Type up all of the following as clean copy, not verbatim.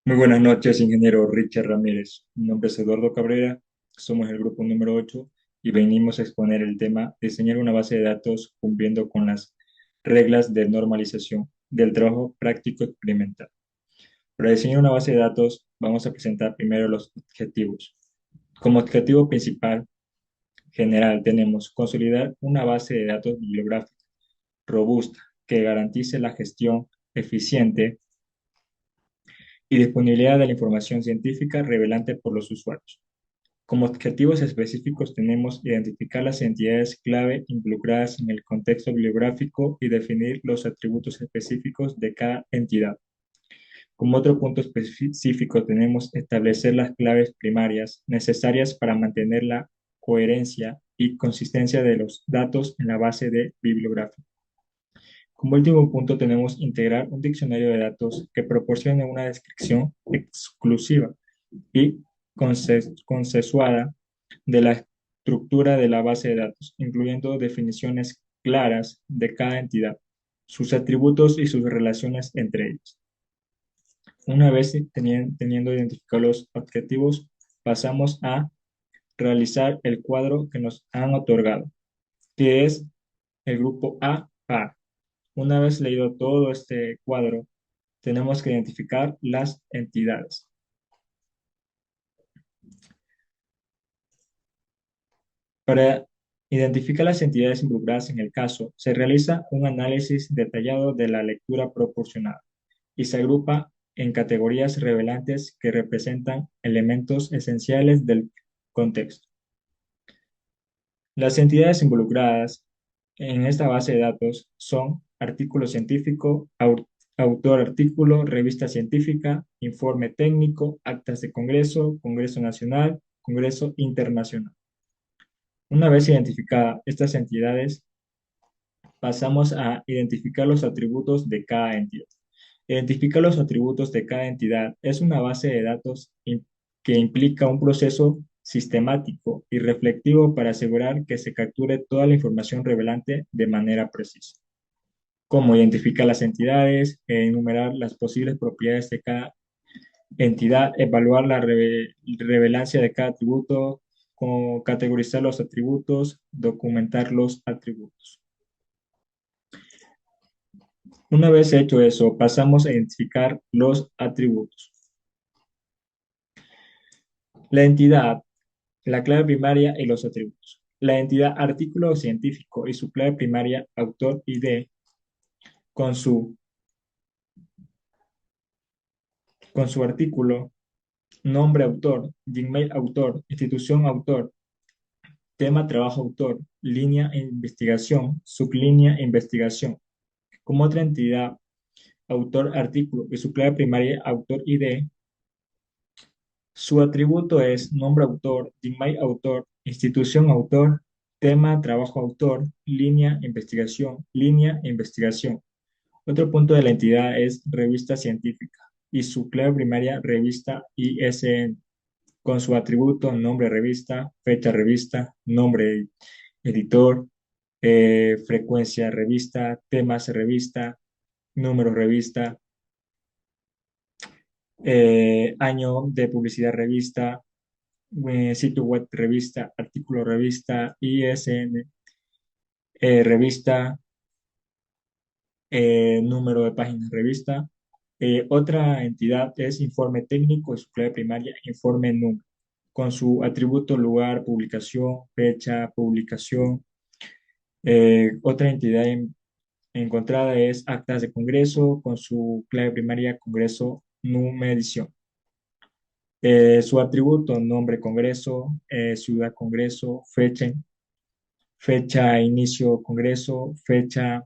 Muy buenas noches, ingeniero Richard Ramírez. Mi nombre es Eduardo Cabrera, somos el grupo número 8 y venimos a exponer el tema diseñar una base de datos cumpliendo con las reglas de normalización del trabajo práctico experimental. Para diseñar una base de datos vamos a presentar primero los objetivos. Como objetivo principal general tenemos consolidar una base de datos bibliográfica robusta que garantice la gestión eficiente y disponibilidad de la información científica relevante por los usuarios. Como objetivos específicos tenemos identificar las entidades clave involucradas en el contexto bibliográfico y definir los atributos específicos de cada entidad. Como otro punto específico tenemos establecer las claves primarias necesarias para mantener la coherencia y consistencia de los datos en la base de bibliográfica. Como último punto tenemos integrar un diccionario de datos que proporcione una descripción exclusiva y consensuada de la estructura de la base de datos, incluyendo definiciones claras de cada entidad, sus atributos y sus relaciones entre ellos. Una vez teniendo identificados los objetivos, pasamos a realizar el cuadro que nos han otorgado, que es el grupo A. Una vez leído todo este cuadro, tenemos que identificar las entidades. Para identificar las entidades involucradas en el caso, se realiza un análisis detallado de la lectura proporcionada y se agrupa en categorías revelantes que representan elementos esenciales del contexto. Las entidades involucradas en esta base de datos son artículo científico, autor artículo, revista científica, informe técnico, actas de congreso, congreso nacional, congreso internacional. Una vez identificadas estas entidades, pasamos a identificar los atributos de cada entidad. Identificar los atributos de cada entidad es una base de datos que implica un proceso sistemático y reflectivo para asegurar que se capture toda la información relevante de manera precisa. Cómo identificar las entidades, enumerar las posibles propiedades de cada entidad, evaluar la relevancia de cada atributo, cómo categorizar los atributos, documentar los atributos. Una vez hecho eso, pasamos a identificar los atributos. La entidad, la clave primaria y los atributos. La entidad artículo científico y su clave primaria autor ID con su, con su artículo, nombre autor, Gmail autor, institución autor, tema trabajo autor, línea investigación, sublínea investigación. Como otra entidad, autor artículo y su clave primaria autor ID. Su atributo es nombre autor, Gmail autor, institución autor, tema trabajo autor, línea investigación. Otro punto de la entidad es revista científica y su clave primaria revista ISN con su atributo nombre revista, fecha revista, nombre editor, frecuencia revista, temas revista, número revista, año de publicidad revista, sitio web revista, artículo revista, ISN, revista, número de páginas revista. Otra entidad es informe técnico y su clave primaria, informe número, con su atributo lugar, publicación, fecha, publicación. Otra entidad encontrada es actas de congreso con su clave primaria, congreso, numeración. Su atributo, nombre congreso, ciudad congreso, fecha inicio congreso, fecha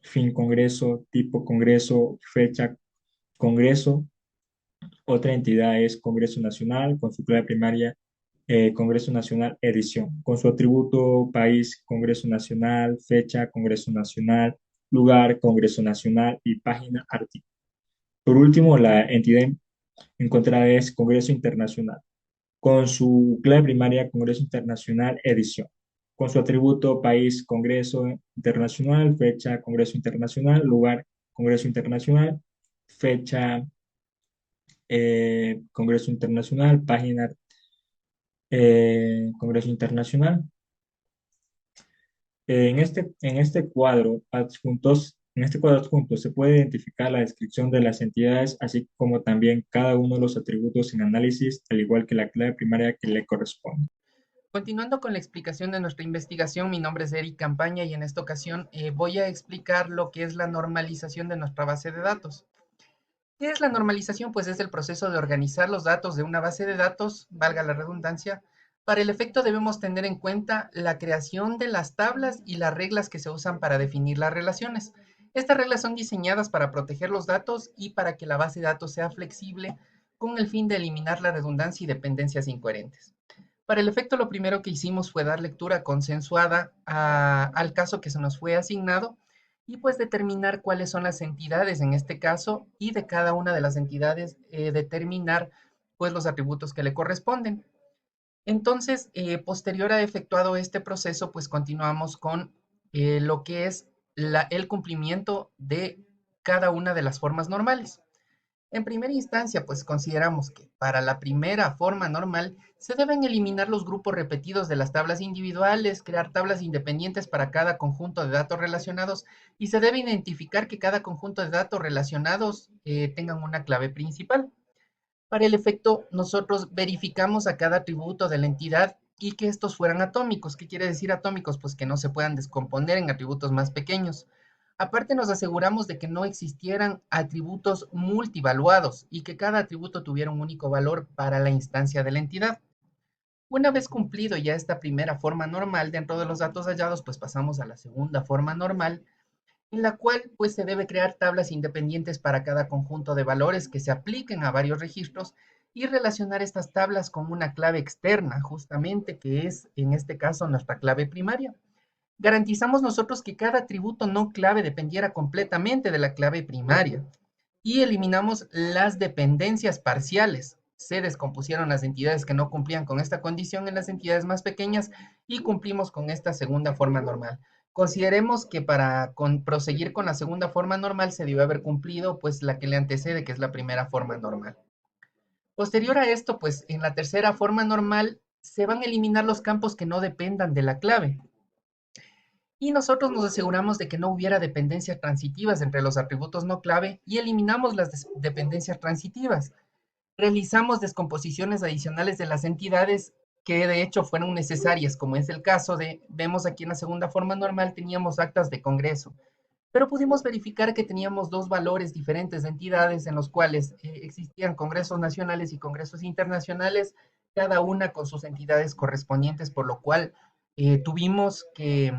fin congreso, tipo congreso, fecha congreso. Otra entidad es Congreso Nacional, con su clave primaria, Congreso Nacional edición, con su atributo país, Congreso Nacional, fecha, Congreso Nacional, lugar, Congreso Nacional y página artículo. Por último, la entidad encontrada es Congreso Internacional, con su clave primaria Congreso Internacional edición, con su atributo país, Congreso Internacional, fecha, Congreso Internacional, lugar, Congreso Internacional, fecha, Congreso Internacional, página Congreso Internacional. En este cuadro adjunto se puede identificar la descripción de las entidades, así como también cada uno de los atributos en análisis, al igual que la clave primaria que le corresponde. Continuando con la explicación de nuestra investigación, mi nombre es Eric Campaña y en esta ocasión voy a explicar lo que es la normalización de nuestra base de datos. ¿Qué es la normalización? Pues es el proceso de organizar los datos de una base de datos, valga la redundancia. Para el efecto debemos tener en cuenta la creación de las tablas y las reglas que se usan para definir las relaciones. Estas reglas son diseñadas para proteger los datos y para que la base de datos sea flexible con el fin de eliminar la redundancia y dependencias incoherentes. Para el efecto, lo primero que hicimos fue dar lectura consensuada al caso que se nos fue asignado y pues determinar cuáles son las entidades en este caso y de cada una de las entidades determinar pues los atributos que le corresponden. Entonces, posterior a efectuado este proceso, pues continuamos con lo que es el cumplimiento de cada una de las formas normales. En primera instancia, pues consideramos que para la primera forma normal se deben eliminar los grupos repetidos de las tablas individuales, crear tablas independientes para cada conjunto de datos relacionados y se debe identificar que cada conjunto de datos relacionados tengan una clave principal. Para el efecto, nosotros verificamos a cada atributo de la entidad y que estos fueran atómicos. ¿Qué quiere decir atómicos? Pues que no se puedan descomponer en atributos más pequeños. Aparte, nos aseguramos de que no existieran atributos multivaluados y que cada atributo tuviera un único valor para la instancia de la entidad. Una vez cumplido ya esta primera forma normal dentro de los datos hallados, pues pasamos a la segunda forma normal, en la cual pues se debe crear tablas independientes para cada conjunto de valores que se apliquen a varios registros y relacionar estas tablas con una clave externa, justamente que es en este caso nuestra clave primaria. Garantizamos nosotros que cada atributo no clave dependiera completamente de la clave primaria y eliminamos las dependencias parciales. Se descompusieron las entidades que no cumplían con esta condición en las entidades más pequeñas y cumplimos con esta segunda forma normal. Consideremos que para proseguir con la segunda forma normal se debe haber cumplido pues la que le antecede, que es la primera forma normal. Posterior a esto, pues en la tercera forma normal se van a eliminar los campos que no dependan de la clave y nosotros nos aseguramos de que no hubiera dependencias transitivas entre los atributos no clave y eliminamos las dependencias transitivas. Realizamos descomposiciones adicionales de las entidades que de hecho fueron necesarias, como es el caso de, vemos aquí en la segunda forma normal, teníamos actas de congreso, pero pudimos verificar que teníamos dos valores diferentes de entidades en los cuales existían congresos nacionales y congresos internacionales, cada una con sus entidades correspondientes, por lo cual tuvimos que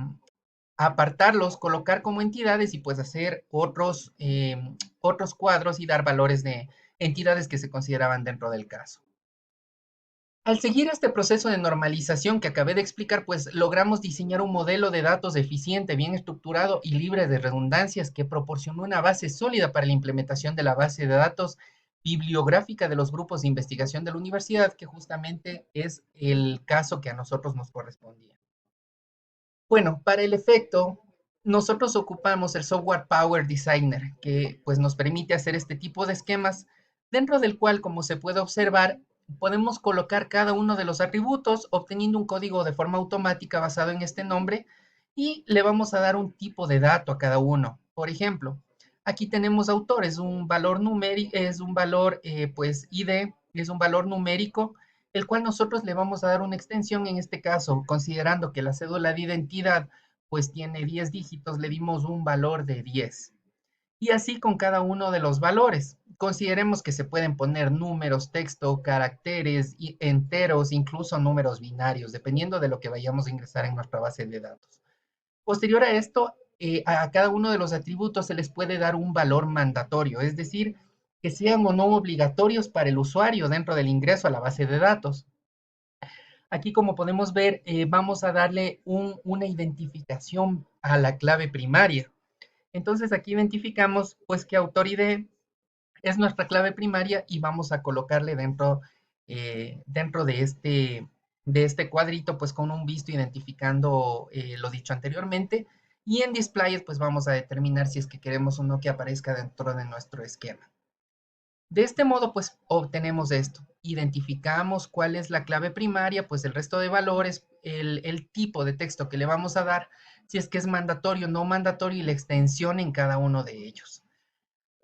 apartarlos, colocar como entidades y pues hacer otros cuadros y dar valores de entidades que se consideraban dentro del caso. Al seguir este proceso de normalización que acabé de explicar, pues logramos diseñar un modelo de datos eficiente, bien estructurado y libre de redundancias que proporcionó una base sólida para la implementación de la base de datos bibliográfica de los grupos de investigación de la universidad, que justamente es el caso que a nosotros nos correspondía. Bueno, para el efecto, nosotros ocupamos el software Power Designer, que pues nos permite hacer este tipo de esquemas, dentro del cual, como se puede observar, podemos colocar cada uno de los atributos, obteniendo un código de forma automática basado en este nombre, y le vamos a dar un tipo de dato a cada uno. Por ejemplo, aquí tenemos autor, es un valor numérico, es un valor, pues, ID, es un valor numérico el cual nosotros le vamos a dar una extensión en este caso, considerando que la cédula de identidad pues tiene 10 dígitos, le dimos un valor de 10. Y así con cada uno de los valores. Consideremos que se pueden poner números, texto, caracteres, enteros, incluso números binarios, dependiendo de lo que vayamos a ingresar en nuestra base de datos. Posterior a esto, a cada uno de los atributos se les puede dar un valor mandatorio, es decir, que sean o no obligatorios para el usuario dentro del ingreso a la base de datos. Aquí, como podemos ver, vamos a darle una identificación a la clave primaria. Entonces, aquí identificamos pues que autoridad es nuestra clave primaria y vamos a colocarle dentro de este cuadrito, pues con un visto identificando lo dicho anteriormente. Y en display, pues vamos a determinar si es que queremos o no que aparezca dentro de nuestro esquema. De este modo, pues obtenemos esto. Identificamos cuál es la clave primaria, pues el resto de valores, el tipo de texto que le vamos a dar, si es que es mandatorio, no mandatorio y la extensión en cada uno de ellos.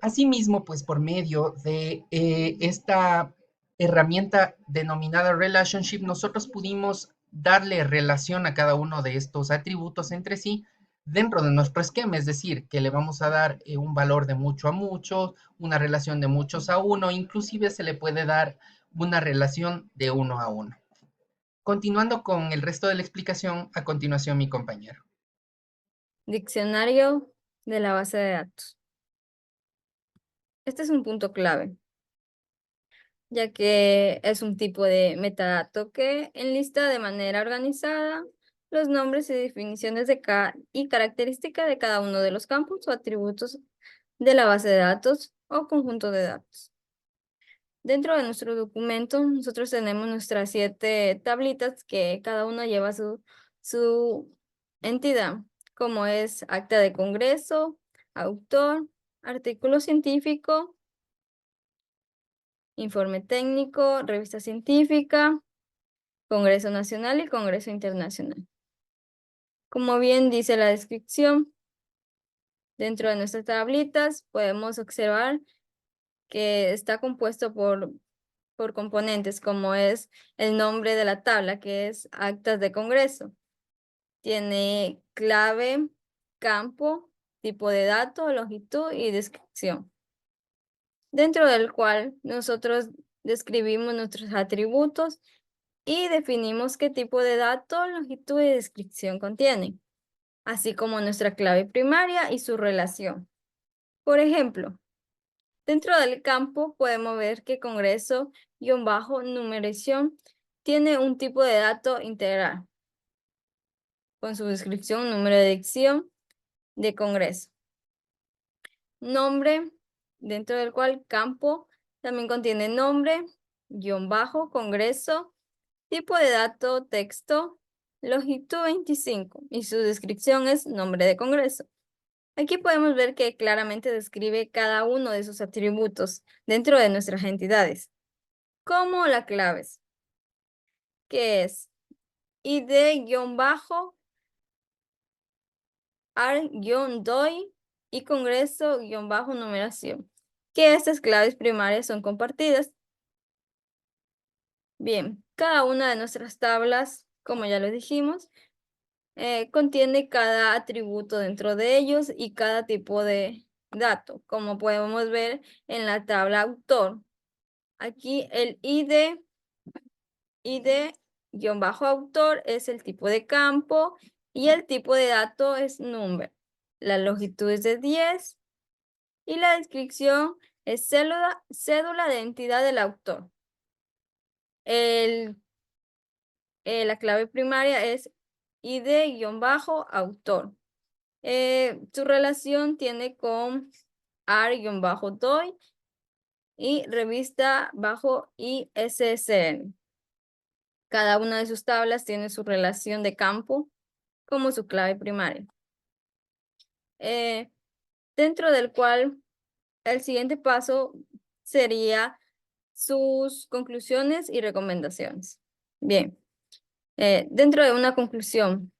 Asimismo, pues por medio de esta herramienta denominada relationship, nosotros pudimos darle relación a cada uno de estos atributos entre sí dentro de nuestro esquema, es decir, que le vamos a dar un valor de mucho a mucho, una relación de muchos a uno, inclusive se le puede dar una relación de uno a uno. Continuando con el resto de la explicación, a continuación mi compañero. Diccionario de la base de datos. Este es un punto clave, ya que es un tipo de metadato que enlista de manera organizada los nombres y definiciones y características de cada uno de los campos o atributos de la base de datos o conjunto de datos. Dentro de nuestro documento, nosotros tenemos nuestras 7 tablitas que cada una lleva su entidad, como es acta de congreso, autor, artículo científico, informe técnico, revista científica, Congreso Nacional y Congreso Internacional. Como bien dice la descripción, dentro de nuestras tablitas podemos observar que está compuesto por componentes, como es el nombre de la tabla, que es actas de congreso. Tiene clave, campo, tipo de dato, longitud y descripción, dentro del cual nosotros describimos nuestros atributos y definimos qué tipo de dato, longitud y descripción contienen, así como nuestra clave primaria y su relación. Por ejemplo, dentro del campo podemos ver que congreso-numeración tiene un tipo de dato integral, con su descripción, número de edición de congreso. Nombre, dentro del cual campo también contiene nombre, guión bajo, congreso, tipo de dato, texto, longitud 25 y su descripción es nombre de congreso. Aquí podemos ver que claramente describe cada uno de sus atributos dentro de nuestras entidades, como las claves, que es ID-ar-doi y congreso-numeración, que estas claves primarias son compartidas. Bien, cada una de nuestras tablas, como ya lo dijimos, contiene cada atributo dentro de ellos y cada tipo de dato, como podemos ver en la tabla autor. Aquí el ID-autor es el tipo de campo y el tipo de dato es number. La longitud es de 10 y la descripción es cédula de identidad del autor. La clave primaria es ID-autor. Su relación tiene con ar-doi y revista bajo ISSN. Cada una de sus tablas tiene su relación de campo como su clave primaria. Dentro del cual el siguiente paso sería sus conclusiones y recomendaciones. Bien, dentro de una conclusión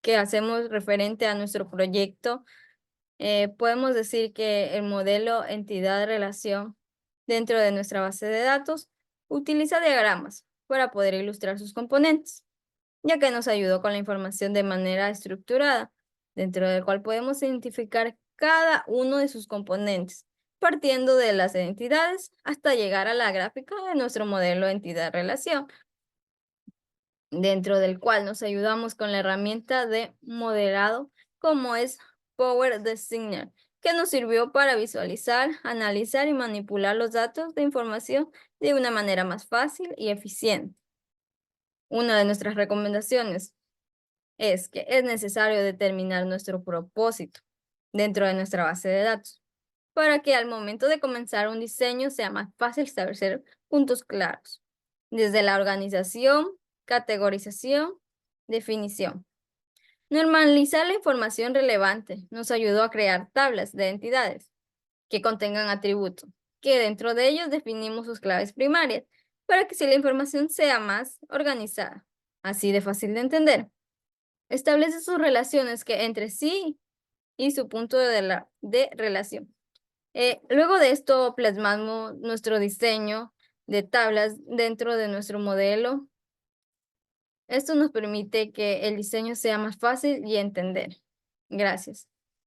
que hacemos referente a nuestro proyecto, podemos decir que el modelo entidad-relación dentro de nuestra base de datos utiliza diagramas para poder ilustrar sus componentes, ya que nos ayudó con la información de manera estructurada, dentro del cual podemos identificar cada uno de sus componentes, partiendo de las entidades hasta llegar a la gráfica de nuestro modelo entidad-relación, dentro del cual nos ayudamos con la herramienta de modelado como es Power Designer, que nos sirvió para visualizar, analizar y manipular los datos de información de una manera más fácil y eficiente. Una de nuestras recomendaciones es que es necesario determinar nuestro propósito dentro de nuestra base de datos, para que al momento de comenzar un diseño sea más fácil establecer puntos claros, desde la organización, categorización, definición. Normalizar la información relevante nos ayudó a crear tablas de entidades que contengan atributos, que dentro de ellos definimos sus claves primarias, para que así la información sea más organizada, así de fácil de entender. Establece sus relaciones que entre sí y su punto de relación. Luego de esto plasmamos nuestro diseño de tablas dentro de nuestro modelo. Esto nos permite que el diseño sea más fácil y entender. Gracias.